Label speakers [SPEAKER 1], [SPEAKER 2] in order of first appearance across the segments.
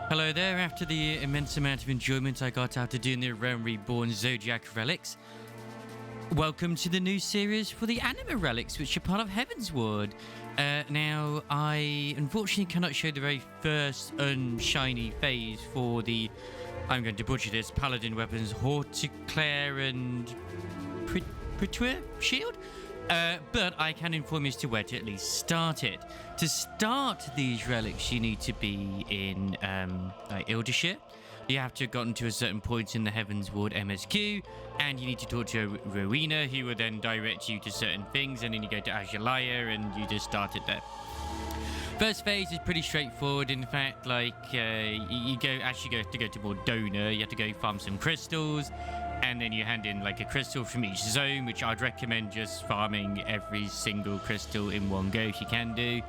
[SPEAKER 1] Hello there. After the immense amount of enjoyment I got out of doing the Realm Reborn Zodiac Relics, welcome to the new series for the Anima Relics, which are part of Heavensward. Now, I unfortunately cannot show the very first unshiny phase for the, I'm going to butcher this, Paladin weapons, Horticlaire and Pretoire shield. But I can inform you as to where to at least start it. To start these relics, you need to be in Ildershire. You have to have gotten to a certain point in the Heavensward MSQ, and you need to talk to Rowena, who will then direct you to certain things, and then you go to Azulaya, and you just start it there. First phase is pretty straightforward. In fact, like you have to go to Bordona. You have to go farm some crystals, and then you hand in like a crystal from each zone, which I'd recommend just farming every single crystal in one go if you can do,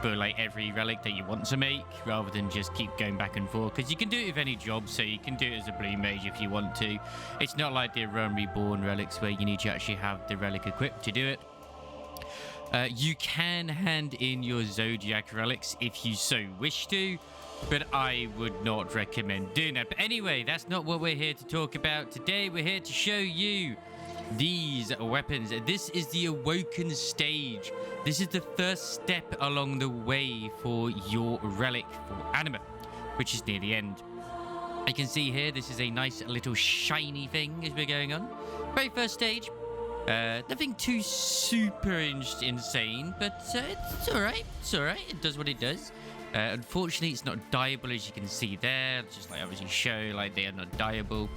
[SPEAKER 1] for like every relic that you want to make, rather than just keep going back and forth, because you can do it with any job. So you can do it as a blue mage if you want to. It's not like the Realm Reborn relics where you need to actually have the relic equipped to do it. You can hand in your Zodiac relics if you so wish to, but I would not recommend doing that. But anyway, that's not what we're here to talk about today. We're here to show you these weapons. This is the Awoken stage. This is the first step along the way for your relic for Anima, which is near the end. You can see here, this is a nice little shiny thing as we're going on. Very first stage. Nothing too super insane, but it's alright. It's alright. It does what it does. Unfortunately, it's not dyeable, as you can see there. Just like obviously show, like they are not dyeable.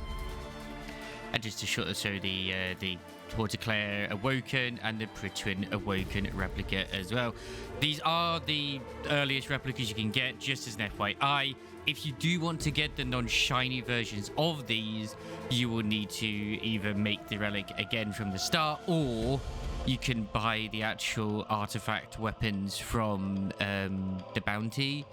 [SPEAKER 1] And just to show the Horticlaire Awoken and the Pritwin Awoken replica as well. These are the earliest replicas you can get, just as an FYI. If you do want to get the non-shiny versions of these, you will need to either make the relic again from the start, or you can buy the actual artifact weapons from the bounty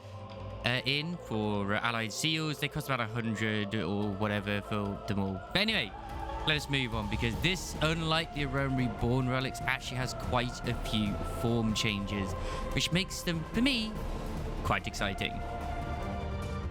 [SPEAKER 1] inn for allied seals. They cost about 100 or whatever for them all. But anyway, let us move on, because this, unlike the Realm Reborn relics, actually has quite a few form changes, which makes them, for me, quite exciting.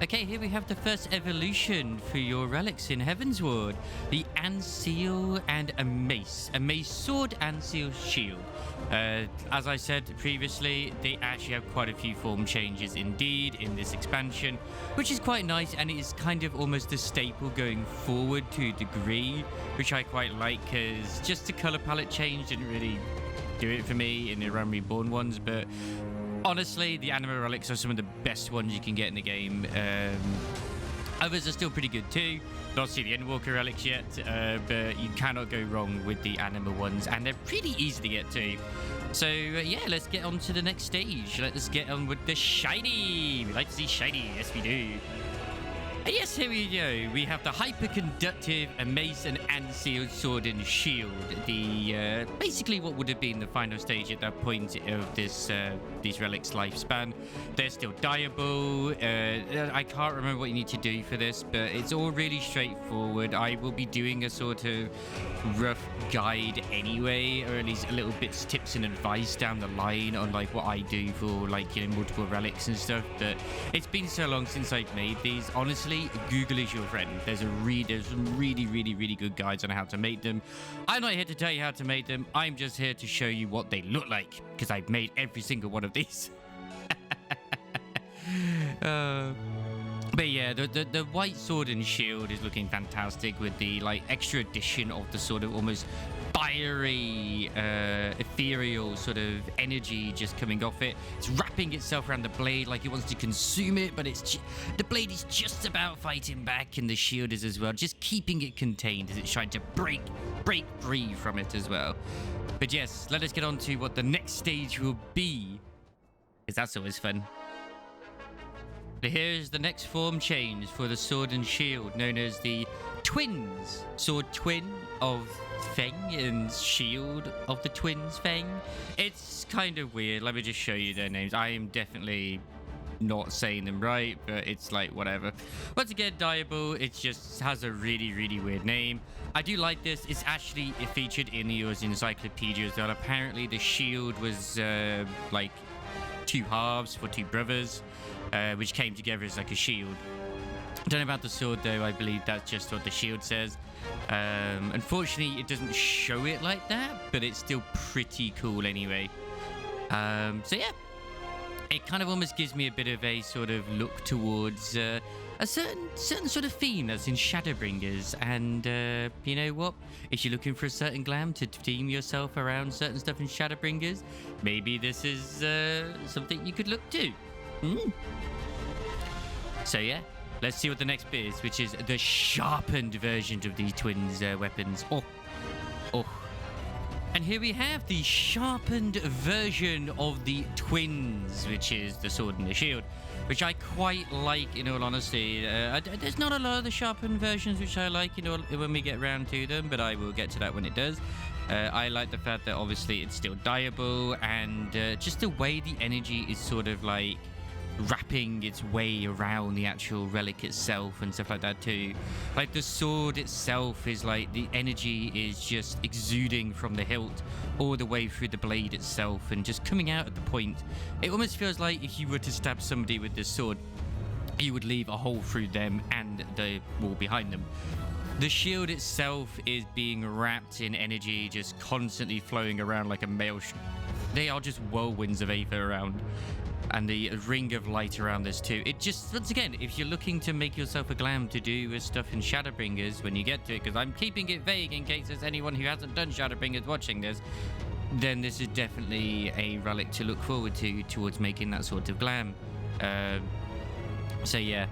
[SPEAKER 1] Okay, here we have the first evolution for your relics in Heavensward. The Anseal and a Mace sword, Anseal shield. As I said previously, they actually have quite a few form changes indeed in this expansion, which is quite nice, and it is kind of almost a staple going forward to a degree, which I quite like, because just the color palette change didn't really do it for me in the Realm Reborn ones, but honestly, the Anima relics are some of the best ones you can get in the game. Others are still pretty good too. Not see the Endwalker relics yet, but you cannot go wrong with the Anima ones, and they're pretty easy to get to. So yeah, let's get on to the next stage. Let's get on with the shiny. We like to see shiny, yes we do. And yes, here we go. We have the hyperconductive Mace and Anseal sword and shield. The basically what would have been the final stage at that point of this these relics' lifespan. They're still dyeable. I can't remember what you need to do for this, but it's all really straightforward. I will be doing a sort of rough guide anyway, or at least a little bits, tips and advice down the line on like what I do for like, you know, multiple relics and stuff. But it's been so long since I've made these. Honestly, Google is your friend. There's some really good guides on how to make them. I'm not here to tell you how to make them. I'm just here to show you what they look like, because I've made every single one of these. But yeah, the white sword and shield is looking fantastic, with the like extra addition of the sort of almost fiery, ethereal sort of energy just coming off it. It's wrapping itself around the blade like it wants to consume it, but the blade is just about fighting back, and the shield is as well, just keeping it contained as it's trying to break free from it as well. But yes, let us get on to what the next stage will be, because that's always fun. But here's the next form change for the sword and shield, known as the twins. Sword twin of Feng and shield of the twins Feng. It's kind of weird. Let me just show you their names. I am definitely not saying them right, but it's like whatever. Once again, dyeable. It just has a really weird name. I do like this. It's actually featured in the Encyclopedia as well. Apparently the shield was like two halves for two brothers, which came together as like a shield. Don't know about the sword though. I believe that's just what the shield says. Unfortunately, it doesn't show it like that, but it's still pretty cool anyway. So yeah, it kind of almost gives me a bit of a sort of look towards a certain sort of theme that's in Shadowbringers. And you know what? If you're looking for a certain glam to theme yourself around certain stuff in Shadowbringers, maybe this is something you could look to. So yeah. Let's see what the next bit is, which is the sharpened version of the twins' weapons. Oh. And here we have the sharpened version of the twins, which is the sword and the shield, which I quite like, in all honesty. There's not a lot of the sharpened versions which I like, you know, when we get around to them, but I will get to that when it does. I like the fact that obviously it's still dyeable, and just the way the energy is sort of like wrapping its way around the actual relic itself and stuff like that too. Like the sword itself is like the energy is just exuding from the hilt all the way through the blade itself and just coming out at the point. It almost feels like if you were to stab somebody with this sword, you would leave a hole through them and the wall behind them. The shield itself is being wrapped in energy, just constantly flowing around like a maelstrom. They are just whirlwinds of aether around. And the ring of light around this too. It just, once again, if you're looking to make yourself a glam to do with stuff in Shadowbringers when you get to it, because I'm keeping it vague in case there's anyone who hasn't done Shadowbringers watching this, then this is definitely a relic to look forward to towards making that sort of glam. So yeah,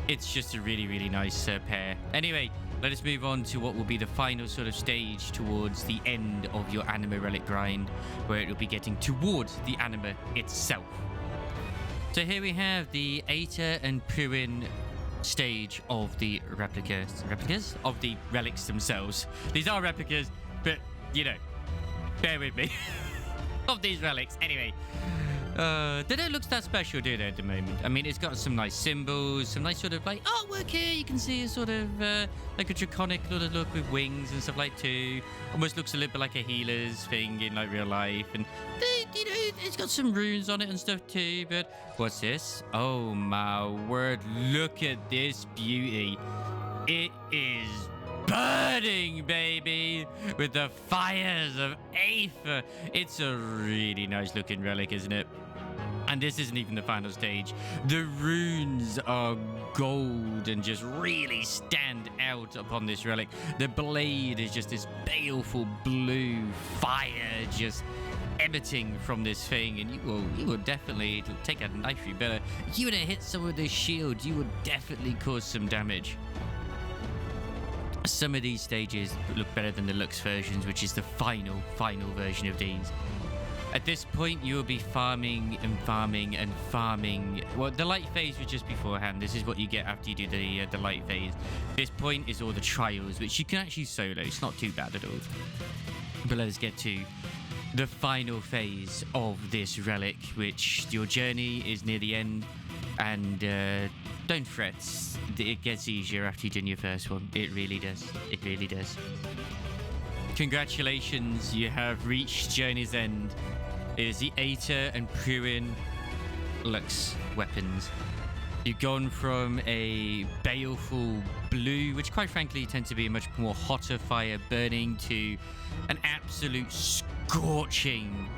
[SPEAKER 1] it's just a really, really nice pair. Anyway, let us move on to what will be the final sort of stage towards the end of your Anima relic grind, where it will be getting towards the Anima itself. So here we have the Aether and Purin stage of the replicas of the relics themselves. These are replicas, but you know, bear with me. Of these relics. Anyway, they don't look that special, do they, at the moment? I mean, it's got some nice symbols, some nice sort of like artwork here. You can see a sort of like a draconic sort of look with wings and stuff like too. Almost looks a little bit like a healer's thing in like real life. And you know, it's got some runes on it and stuff too. But what's this? Oh my word! Look at this beauty. It is burning, baby, with the fires of Aether. It's a really nice looking relic, isn't it? And this isn't even the final stage. The runes are gold and just really stand out upon this relic. The blade is just this baleful blue fire just emitting from this thing, and you will definitely take a knife through better. If you were to hit someone with this shield, you would definitely cause some damage. Some of these stages look better than the Lux versions, which is the final version of these. At this point, you will be farming and farming and farming. Well, the light phase was just beforehand. This is what you get after you do the light phase. This point is all the trials, which you can actually solo. It's not too bad at all. But let us get to the final phase of this relic, which your journey is near the end. And don't fret, it gets easier after you've done your first one. It really does. It really does. Congratulations, you have reached Journey's End. It is the Aether and Purin Lux weapons. You've gone from a baleful blue, which quite frankly tends to be a much more hotter fire burning, to an absolute scorching,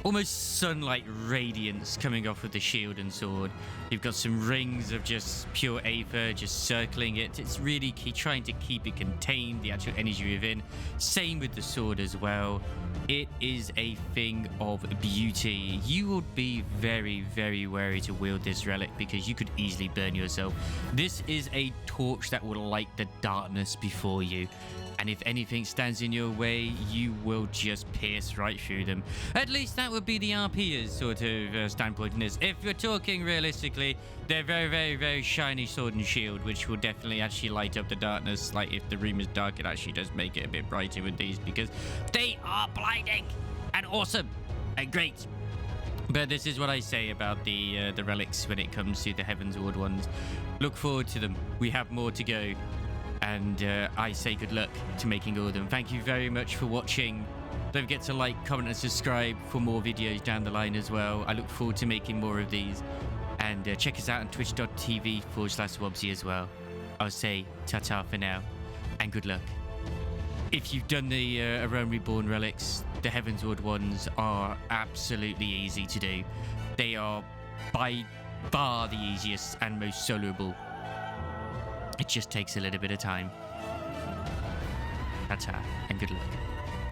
[SPEAKER 1] almost sunlight radiance coming off of the shield and sword. You've got some rings of just pure aether just circling it. It's really trying to keep it contained, the actual energy within. Same with the sword as well. It is a thing of beauty. You would be very, very wary to wield this relic because you could easily burn yourself. This is a torch that will light the darkness before you. And if anything stands in your way, you will just pierce right through them. At least that would be the RP's sort of standpoint in this. If you're talking realistically, they're very, very, very shiny sword and shield, which will definitely actually light up the darkness. Like, if the room is dark, it actually does make it a bit brighter with these, because they are blinding and awesome and great. But this is what I say about the relics when it comes to the Heavensward ones. Look forward to them. We have more to go. And I say good luck to making all of them. Thank you very much for watching. Don't forget to like, comment, and subscribe for more videos down the line as well. I look forward to making more of these. And check us out on twitch.tv/Wobsy as well. I'll say ta-ta for now, and good luck. If you've done the A Realm Reborn relics, the Heavensward ones are absolutely easy to do. They are by far the easiest and most soloable. It just takes a little bit of time. Ta-ta, and good luck.